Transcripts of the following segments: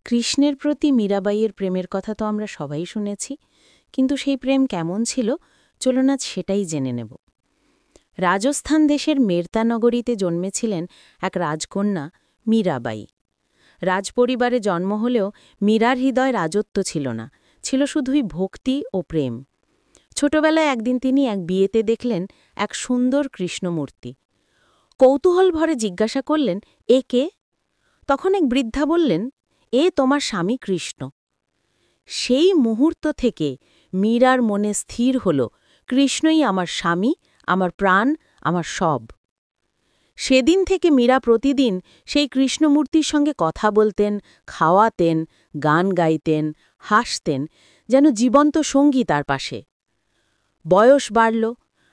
কৃষ্ণের প্রতি মীরাবাইয়ের প্রেমের কথা তো আমরা সবাই শুনেছি, কিন্তু সেই প্রেম কেমন ছিল চলুন আজ সেটাই জেনে নেব। রাজস্থান দেশের মেরতা নগরীতে জন্মেছিলেন এক রাজকন্যা মীরাবাই। রাজপরিবারে জন্ম হলেও মীরার হৃদয় রাজত্ব ছিল না, ছিল শুধুই ভক্তি ও প্রেম। ছোটবেলায় একদিন তিনি এক বিয়েতে দেখলেন এক সুন্দর কৃষ্ণমূর্তি। কৌতূহল ভরে জিজ্ঞাসা করলেন, এ কে? তখন এক বৃদ্ধা বললেন, এ তোমার স্বামী কৃষ্ণ। সেই মুহূর্ত থেকে মীরার মনে স্থির হল, কৃষ্ণই আমার স্বামী, আমার প্রাণ, আমার সব। সেদিন থেকে মীরা প্রতিদিন সেই কৃষ্ণমূর্তির সঙ্গে কথা বলতেন, খাওয়াতেন, গান গাইতেন, হাসতেন, যেন জীবন্ত সঙ্গী তার পাশে। বয়স বাড়ল,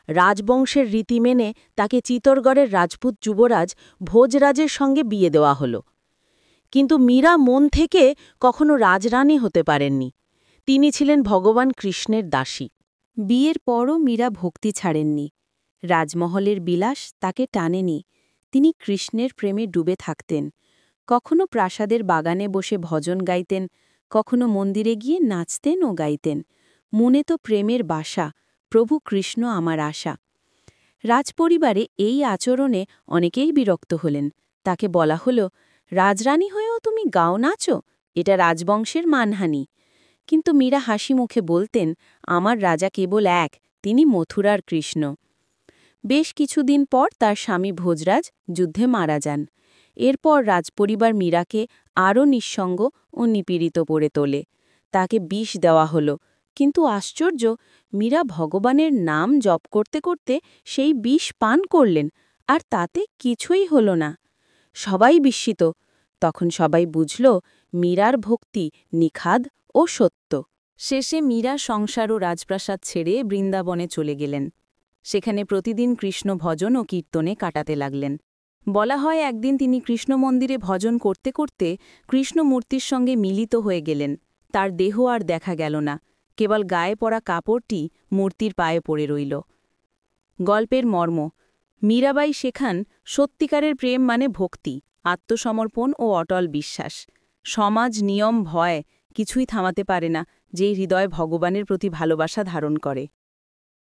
রাজবংশের রীতি মেনে তাকে চিতোরগড়ের রাজপুত যুবরাজ ভোজরাজের সঙ্গে বিয়ে দেওয়া হল। কিন্তু মীরা মন থেকে কখনো রাজরানী হতে পারেননি। তিনি ছিলেন ভগবান কৃষ্ণের দাসী। বিয়ের পরও মীরা ভক্তি ছাড়েননি। রাজমহলের বিলাস তাকে টানেনি। তিনি কৃষ্ণের প্রেমে ডুবে থাকতেন। কখনো প্রাসাদের বাগানে বসে ভজন গাইতেন, কখনো মন্দিরে গিয়ে নাচতেন ও গাইতেন। মনে তো প্রেমের বাসা, প্রভু কৃষ্ণ আমার আশা। রাজপরিবারে এই আচরণে অনেকেই বিরক্ত হলেন। তাকে বলা হল, রাজরানী হয়েও তুমি গাও নাচো, এটা রাজবংশের মানহানি। কিন্তু মীরা হাসি মুখে বলতেন, আমার রাজা কেবল এক, তিনি মথুরার কৃষ্ণ। বেশ কিছুদিন পর তার স্বামী ভোজরাজ যুদ্ধে মারা যান। এরপর রাজপরিবার মীরাকে আরও নিঃসঙ্গ ও নিপীড়িত করে তোলে। তাকে বিষ দেওয়া হল, কিন্তু আশ্চর্য, মীরা ভগবানের নাম জপ করতে করতে সেই বিষ পান করলেন, আর তাতে কিছুই হল না। সবাই বিস্মিত। তখন সবাই বুঝল, মীরার ভক্তি নিখাদ ও সত্য। শেষে মীরা সংসার ও রাজপ্রাসাদ ছেড়ে বৃন্দাবনে চলে গেলেন। সেখানে প্রতিদিন কৃষ্ণ ভজন ও কীর্তনে কাটাতে লাগলেন। বলা হয়, একদিন তিনি কৃষ্ণ মন্দিরে ভজন করতে করতে কৃষ্ণ মূর্তির সঙ্গে মিলিত হয়ে গেলেন। তার দেহ আর দেখা গেল না, কেবল গায়ে পরা কাপড়টি মূর্তির পায়ে পড়ে রইল। গল্পের মর্ম: মীরাবাই শেখান, সত্যিকারের প্রেম মানে ভক্তি, আত্মসমর্পণ ও অটল বিশ্বাস। সমাজ, নিয়ম, ভয় কিছুই থামাতে পারে না যে হৃদয় ভগবানের প্রতি ভালোবাসা ধারণ করে।